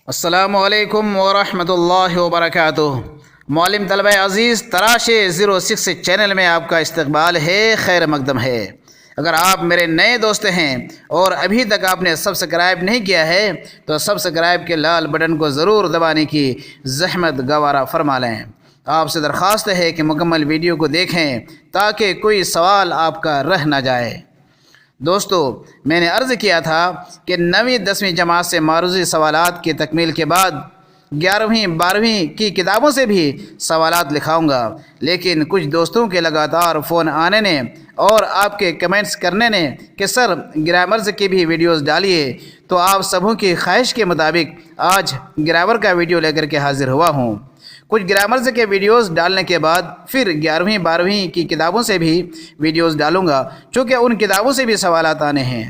السلام علیکم ورحمۃ اللہ وبرکاتہ۔ معلم طلبہ عزیز، تراش 06 چینل میں آپ کا استقبال ہے، خیر مقدم ہے۔ اگر آپ میرے نئے دوست ہیں اور ابھی تک آپ نے سبسکرائب نہیں کیا ہے تو سبسکرائب کے لال بٹن کو ضرور دبانے کی زحمت گوارا فرما لیں۔ آپ سے درخواست ہے کہ مکمل ویڈیو کو دیکھیں تاکہ کوئی سوال آپ کا رہ نہ جائے۔ دوستو، میں نے عرض کیا تھا کہ 9ویں 10ویں جماعت سے معروضی سوالات کی تکمیل کے بعد 11ویں 12ویں کی کتابوں سے بھی سوالات لکھاؤں گا، لیکن کچھ دوستوں کے لگاتار فون آنے نے اور آپ کے کمنٹس کرنے نے کہ سر گرامرز کی بھی ویڈیوز ڈالیے، تو آپ سبوں کی خواہش کے مطابق آج گرامر کا ویڈیو لے کر کے حاضر ہوا ہوں۔ کچھ گرامرز کے ویڈیوز ڈالنے کے بعد پھر 11ویں 12ویں کی کتابوں سے بھی ویڈیوز ڈالوں گا، چونکہ ان کتابوں سے بھی سوالات آنے ہیں۔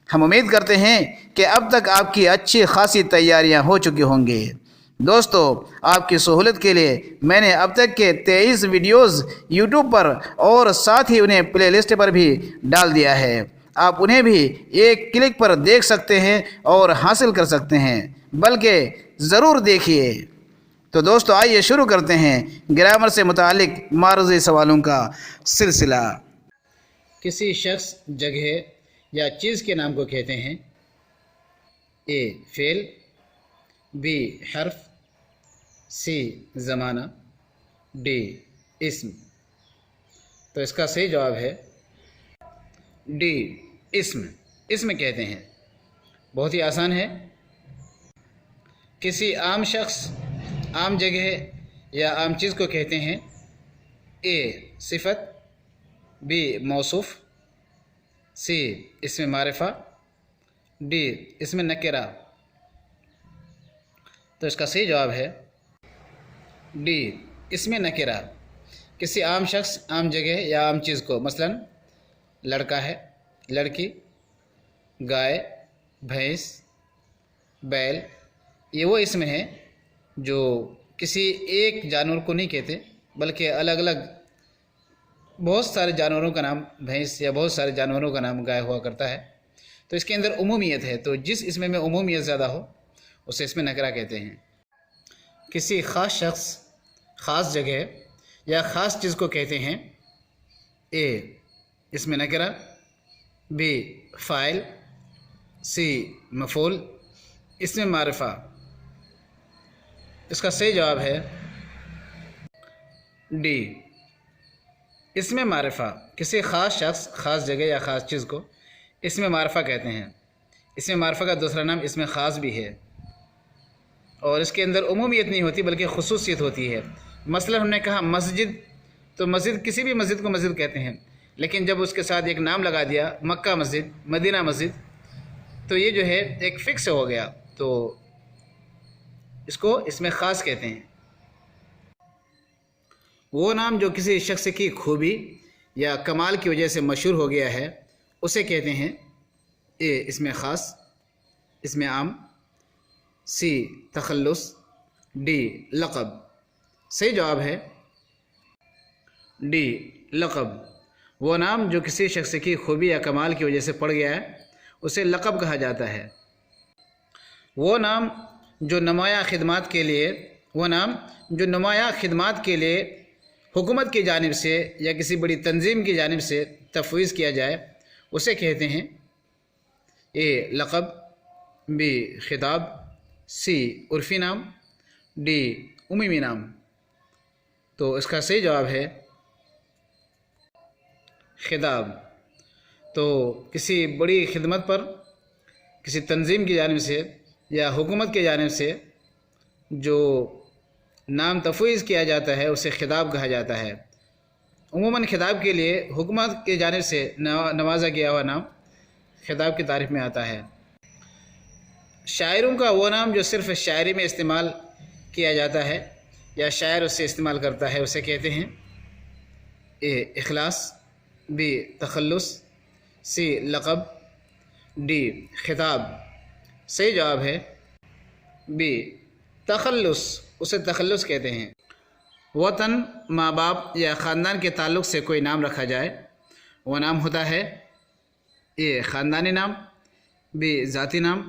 ہم امید کرتے ہیں کہ اب تک آپ کی اچھی خاصی تیاریاں ہو چکی ہوں گی۔ دوستو، آپ کی سہولت کے لیے میں نے اب تک کے 23 ویڈیوز یوٹیوب پر اور ساتھ ہی انہیں پلے لسٹ پر بھی ڈال دیا ہے۔ آپ انہیں بھی ایک کلک پر دیکھ سکتے ہیں اور حاصل کر سکتے ہیں، بلکہ ضرور دیکھیے۔ تو دوستو، آئیے شروع کرتے ہیں گرامر سے متعلق معروضی سوالوں کا سلسلہ۔ کسی شخص، جگہ یا چیز کے نام کو کہتے ہیں اے فعل، بی حرف، سی زمانہ، ڈی اسم۔ تو اس کا صحیح جواب ہے ڈی اسم۔ اسم کہتے ہیں، بہت ہی آسان ہے۔ کسی عام شخص، عام جگہ یا عام چیز کو کہتے ہیں اے صفت، بی موصوف، سی اسم معرفہ، ڈی اسم نکرہ۔ تو اس کا صحیح جواب ہے ڈی اسم نکرہ۔ کسی عام شخص، عام جگہ یا عام چیز کو، مثلا لڑکا ہے، لڑکی، گائے، بھینس، بیل، یہ وہ اسم ہیں جو کسی ایک جانور کو نہیں کہتے، بلکہ الگ الگ بہت سارے جانوروں کا نام بھینس یا بہت سارے جانوروں کا نام گائے ہوا کرتا ہے۔ تو اس کے اندر عمومیت ہے، تو جس اسم میں عمومیت زیادہ ہو اسے اسم نکرہ کہتے ہیں۔ کسی خاص شخص، خاص جگہ یا خاص چیز کو کہتے ہیں اے اسم نکرہ، بی فاعل، سی مفعول، اسم معرفہ۔ اس کا صحیح جواب ہے ڈی اسم معرفہ۔ کسی خاص شخص، خاص جگہ یا خاص چیز کو اسم معرفہ کہتے ہیں۔ اسم معرفہ کا دوسرا نام اسم خاص بھی ہے، اور اس کے اندر عمومیت نہیں ہوتی بلکہ خصوصیت ہوتی ہے۔ مثلا ہم نے کہا مسجد، تو مسجد، کسی بھی مسجد کو مسجد کہتے ہیں، لیکن جب اس کے ساتھ ایک نام لگا دیا مکہ مسجد، مدینہ مسجد، تو یہ جو ہے ایک فکس ہو گیا، تو اس کو اسم خاص کہتے ہیں۔ وہ نام جو کسی شخص کی خوبی یا کمال کی وجہ سے مشہور ہو گیا ہے اسے کہتے ہیں اے اسم خاص، اسم عام، سی تخلص، ڈی لقب۔ صحیح جواب ہے ڈی لقب۔ وہ نام جو کسی شخص کی خوبی یا کمال کی وجہ سے پڑ گیا ہے اسے لقب کہا جاتا ہے۔ وہ نام جو نمایاں خدمات کے لیے حکومت کی جانب سے یا کسی بڑی تنظیم کی جانب سے تفویض کیا جائے اسے کہتے ہیں اے لقب، بی خطاب، سی عرفی نام، ڈی عمومی نام۔ تو اس کا صحیح جواب ہے خطاب۔ تو کسی بڑی خدمت پر کسی تنظیم کی جانب سے یا حکومت کی جانب سے جو نام تفویض کیا جاتا ہے اسے خطاب کہا جاتا ہے۔ عموماً خطاب کے لیے حکومت کی جانب سے نوازا گیا ہوا نام خطاب کی تعریف میں آتا ہے۔ شاعروں کا وہ نام جو صرف شاعری میں استعمال کیا جاتا ہے یا شاعر اسے استعمال کرتا ہے اسے کہتے ہیں اے اخلاص، بی تخلص، سی لقب، ڈی خطاب۔ صحیح جواب ہے بی تخلص۔ اسے تخلص کہتے ہیں۔ وطن، ماں باپ یا خاندان کے تعلق سے کوئی نام رکھا جائے وہ نام ہوتا ہے اے خاندانی نام، بی ذاتی نام،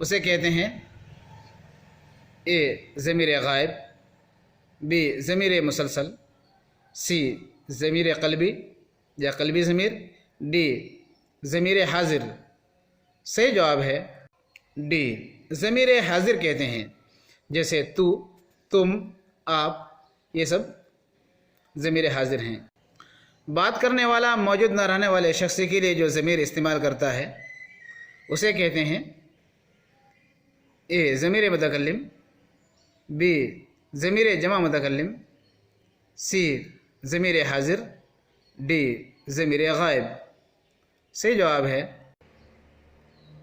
اسے کہتے ہیں اے ضمیر غائب، بی ضمیر مسلسل، سی ضمیر قلبی یا قلبی ضمیر، ڈی ضمیر حاضر۔ صحیح جواب ہے ڈی، ضمیر حاضر کہتے ہیں، جیسے تو، تم، آپ، یہ سب ضمیر حاضر ہیں۔ بات کرنے والا موجود نہ رہنے والے شخص کے لیے جو ضمیر استعمال کرتا ہے اسے کہتے ہیں اے ضمیر متکلم، بی ضمیر جمع متکلم، سی ضمیر حاضر، ڈی ضمیر غائب۔ صحیح جواب ہے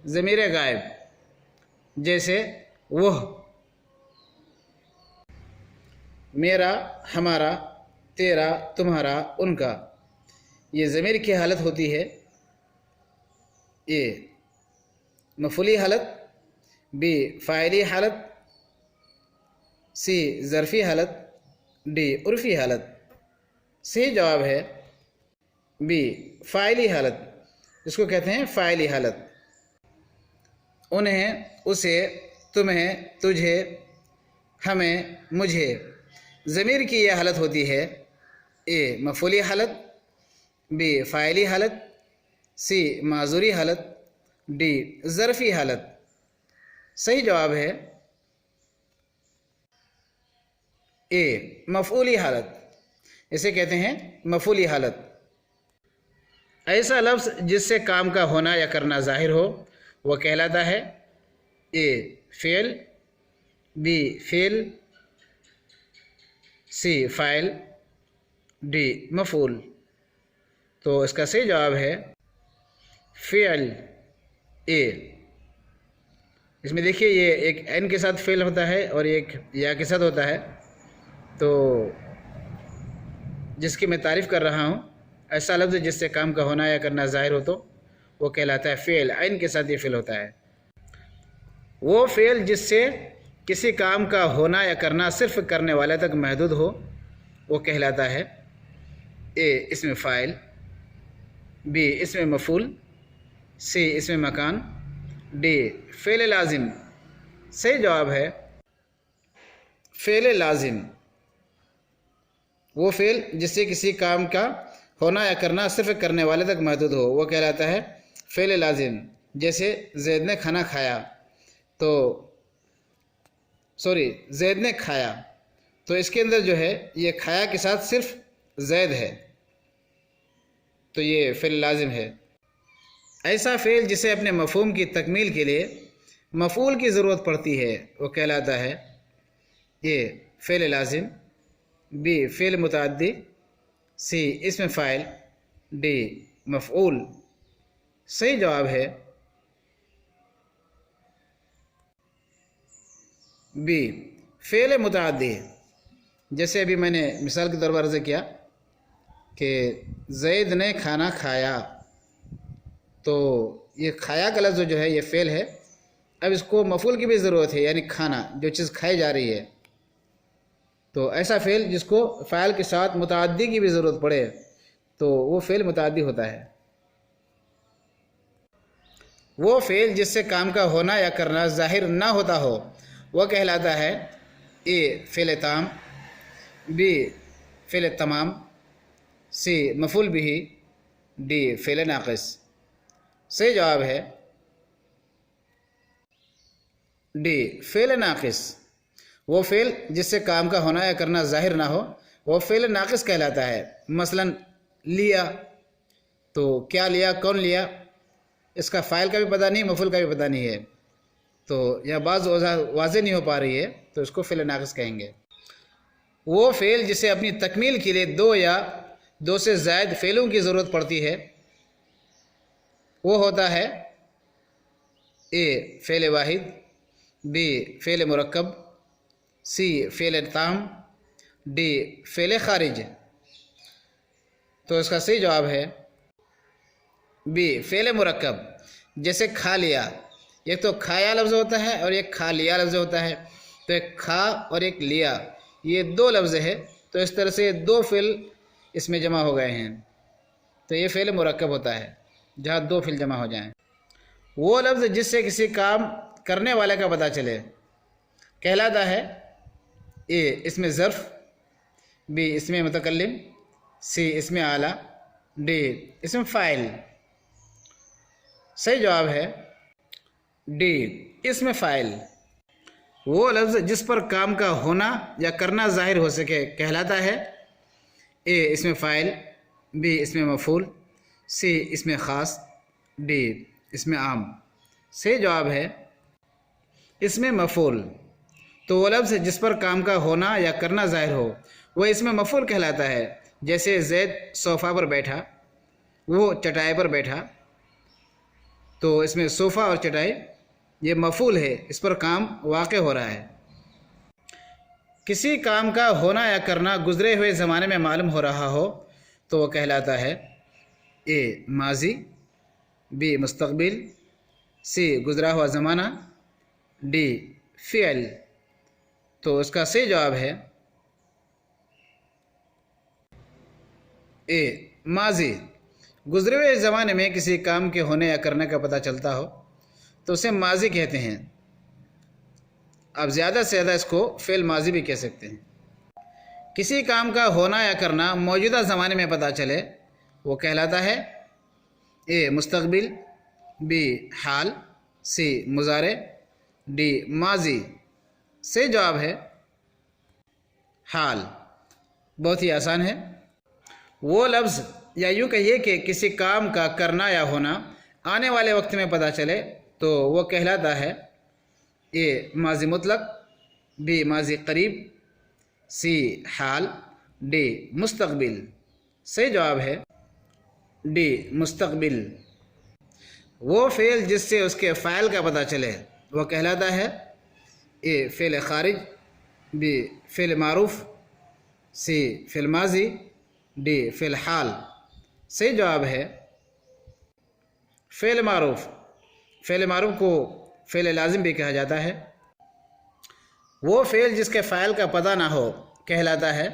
ضمیر غائب، جیسے وہ، میرا، ہمارا، تیرا، تمہارا، ان کا۔ یہ ضمیر کی حالت ہوتی ہے اے مفعولی حالت، بی فاعلی حالت، سی ظرفی حالت، ڈی عرفی حالت۔ صحیح جواب ہے بی فاعلی حالت، اس کو کہتے ہیں فاعلی حالت۔ انہیں، اسے، تمہیں، تجھے، ہمیں، مجھے۔ ضمیر کی یہ حالت ہوتی ہے اے مفعولی حالت، بی فاعلی حالت، سی معذوری حالت، ڈی ظرفی حالت۔ صحیح جواب ہے اے مفعولی حالت، اسے کہتے ہیں مفعولی حالت۔ ایسا لفظ جس سے کام کا ہونا یا کرنا ظاہر ہو وہ کہلاتا ہے اے فعل، بی فعل، سی فاعل، ڈی مفعول۔ تو اس کا صحیح جواب ہے فعل اے۔ اس میں دیکھیے یہ ایک این کے ساتھ فعل ہوتا ہے اور ایک یا کے ساتھ ہوتا ہے، تو جس کی میں تعریف کر رہا ہوں، ایسا لفظ جس سے کام کا ہونا یا کرنا ظاہر ہو تو وہ کہلاتا ہے فعل، عین کے ساتھ یہ فعل ہوتا ہے۔ وہ فعل جس سے کسی کام کا ہونا یا کرنا صرف کرنے والے تک محدود ہو وہ کہلاتا ہے اے اسم فاعل، بی اسم مفعول، سی اسم مکان، ڈی فعل لازم۔ صحیح جواب ہے فعل لازم۔ وہ فعل جس سے کسی کام کا ہونا یا کرنا صرف کرنے والے تک محدود ہو وہ کہلاتا ہے فعل لازم۔ جیسے زید نے کھانا کھایا، تو زید نے کھایا، تو اس کے اندر جو ہے یہ کھایا کے ساتھ صرف زید ہے، تو یہ فعل لازم ہے۔ ایسا فعل جسے اپنے مفہوم کی تکمیل کے لیے مفعول کی ضرورت پڑتی ہے وہ کہلاتا ہے یہ فعل لازم، بی فعل متعدی، سی اسم فاعل، ڈی مفعول۔ صحیح جواب ہے بی فعل متعدی۔ جیسے ابھی میں نے مثال کے طور پر عرض کیا کہ زید نے کھانا کھایا، تو یہ کھایا کا لفظ جو ہے یہ فعل ہے، اب اس کو مفعول کی بھی ضرورت ہے، یعنی کھانا، جو چیز کھائی جا رہی ہے۔ تو ایسا فعل جس کو فاعل کے ساتھ متعدی کی بھی ضرورت پڑے تو وہ فعل متعدی ہوتا ہے۔ وہ فعل جس سے کام کا ہونا یا کرنا ظاہر نہ ہوتا ہو وہ کہلاتا ہے اے فعل تام، بی فعل تمام، سی مفعول بہ، ڈی فعل ناقص۔ صحیح جواب ہے ڈی فعل ناقص۔ وہ فعل جس سے کام کا ہونا یا کرنا ظاہر نہ ہو وہ فعل ناقص کہلاتا ہے۔ مثلا لیا، تو کیا لیا، کون لیا، اس کا فاعل کا بھی پتہ نہیں، مفعول کا بھی پتہ نہیں ہے، تو یہاں بعض واضح نہیں ہو پا رہی ہے تو اس کو فعل ناقص کہیں گے۔ وہ فعل جسے اپنی تکمیل کے لیے دو یا دو سے زائد فعلوں کی ضرورت پڑتی ہے وہ ہوتا ہے اے فعل واحد، بی فعل مرکب، سی فعل تام، ڈی فعل خارج۔ تو اس کا صحیح جواب ہے بی فعل مرکب۔ جیسے کھا لیا، ایک تو کھایا لفظ ہوتا ہے اور ایک کھا لیا لفظ ہوتا ہے، تو ایک کھا اور ایک لیا یہ دو لفظ ہے، تو اس طرح سے دو فعل اس میں جمع ہو گئے ہیں، تو یہ فعل مرکب ہوتا ہے جہاں دو فعل جمع ہو جائیں۔ وہ لفظ جس سے کسی کام کرنے والے کا پتہ چلے کہلاتا ہے اے اسم ظرف، بی اسم متکلم، سی اسم اعلیٰ، ڈی اسم فاعل۔ صحیح جواب ہے ڈی اسم فاعل۔ وہ لفظ جس پر کام کا ہونا یا کرنا ظاہر ہو سکے کہلاتا ہے اے اسم فاعل، بی اسم مفعول، سی اسم خاص، ڈی اسم عام۔ صحیح جواب ہے اسم مفعول۔ تو وہ لفظ جس پر کام کا ہونا یا کرنا ظاہر ہو وہ اسم مفعول کہلاتا ہے۔ جیسے زید صوفہ پر بیٹھا، وہ چٹائی پر بیٹھا، تو اس میں صوفہ اور چٹائی یہ مفعول ہے، اس پر کام واقع ہو رہا ہے۔ کسی کام کا ہونا یا کرنا گزرے ہوئے زمانے میں معلوم ہو رہا ہو تو وہ کہلاتا ہے اے ماضی، بی مستقبل، سی گزرا ہوا زمانہ، ڈی فعل۔ تو اس کا صحیح جواب ہے اے ماضی۔ گزرے ہوئے زمانے میں کسی کام کے ہونے یا کرنے کا پتہ چلتا ہو تو اسے ماضی کہتے ہیں۔ اب زیادہ سے زیادہ اس کو فعل ماضی بھی کہہ سکتے ہیں۔ کسی کام کا ہونا یا کرنا موجودہ زمانے میں پتہ چلے وہ کہلاتا ہے اے مستقبل، بی حال، سی مضارع، ڈی ماضی۔ صحیح جواب ہے حال۔ بہت ہی آسان ہے۔ وہ لفظ یا یوں کہیے کہ کسی کام کا کرنا یا ہونا آنے والے وقت میں پتہ چلے تو وہ کہلاتا ہے اے ماضی مطلق، بی ماضی قریب، سی حال، ڈی مستقبل۔ صحیح جواب ہے ڈی مستقبل۔ وہ فعل جس سے اس کے فاعل کا پتہ چلے وہ کہلاتا ہے اے فعل خارج، بی فعل معروف، سی فعل ماضی، ڈی فعل حال۔ صحیح جواب ہے فعل معروف۔ فعل معروف کو فعل لازم بھی کہا جاتا ہے۔ وہ فعل جس کے فاعل کا پتہ نہ ہو کہلاتا ہے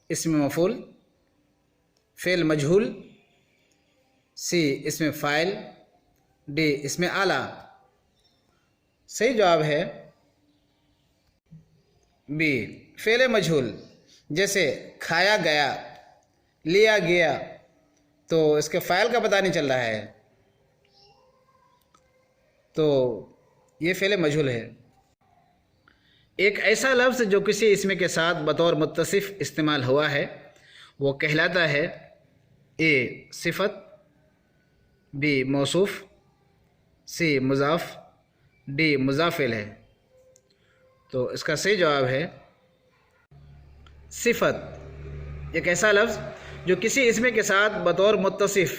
اسم مفعول، فعل مجہول، سی اسم فاعل، ڈی اسم اعلیٰ۔ صحیح جواب ہے بی فعل مجہول۔ جیسے کھایا گیا، لیا گیا، تو اس کے فاعل کا پتہ نہیں چل رہا ہے تو یہ فعل مجہول ہے۔ ایک ایسا لفظ جو کسی اسم کے ساتھ بطور متصف استعمال ہوا ہے وہ کہلاتا ہے اے صفت، بی موصوف، سی مضاف، ڈی مضاف الیہ۔ تو اس کا صحیح جواب ہے صفت۔ ایک ایسا لفظ جو کسی اسم کے ساتھ بطور متصف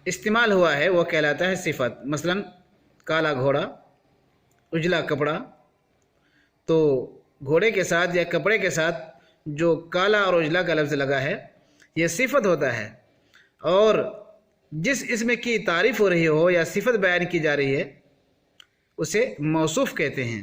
استعمال ہوا ہے وہ کہلاتا ہے صفت۔ مثلا کالا گھوڑا، اجلا کپڑا، تو گھوڑے کے ساتھ یا کپڑے کے ساتھ جو کالا اور اجلا کا لفظ لگا ہے یہ صفت ہوتا ہے، اور جس اسم کی تعریف ہو رہی ہو یا صفت بیان کی جا رہی ہے اسے موصوف کہتے ہیں۔